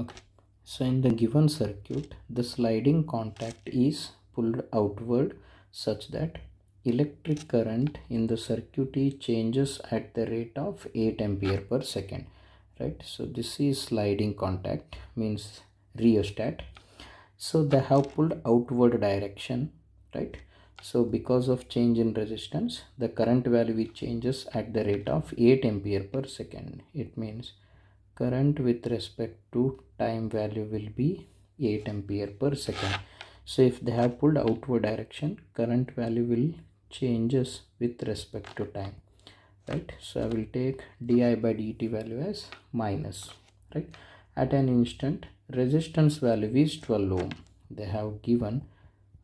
Okay, so in the given circuit, the sliding contact is pulled outward such that electric current in the circuit changes at the rate of 8 ampere per second, right? So this is sliding contact, means rheostat. So they have pulled outward direction, right? So because of change in resistance, the current value changes at the rate of 8 ampere per second. It means current with respect to time value will be 8 ampere per second. So if they have pulled outward direction, current value will changes with respect to time, right? So I will take di by dt value as minus, right? At an instant, resistance value is 12 ohm. They have given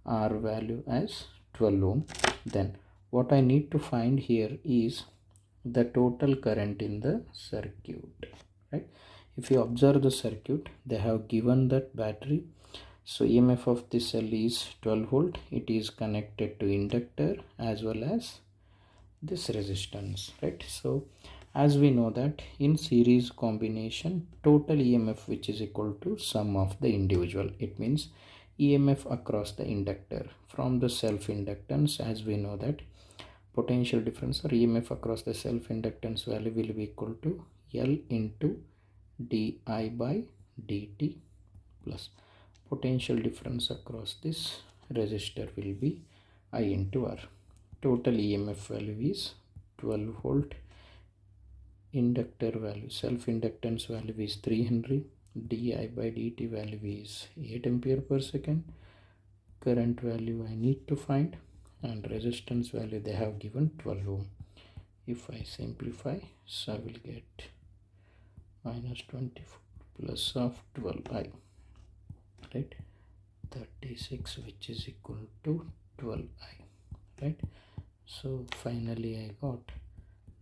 R value as 12 ohm. Then what I need to find here is the total current in the circuit, right? If you observe the circuit, they have given that battery. So EMF of this cell is 12 volt. It is connected to inductor as well as this resistance, right? So as we know that in series combination, total EMF which is equal to sum of the individual. It means EMF across the inductor from the self inductance. As we know that potential difference or EMF across the self inductance value will be equal to L into di by dt plus potential difference across this resistor will be I into R. Total EMF value is 12 volt. Inductor value, self inductance value is 3 Henry. Di by dt value is 8 ampere per second. Current value I need to find, and resistance value they have given 12 ohm. If I simplify, so I will get minus 24 plus of 12i, right? 36, which is equal to 12i, right? So finally I got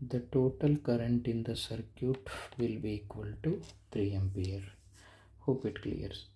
the total current in the circuit will be equal to 3 ampere. Hope it clears.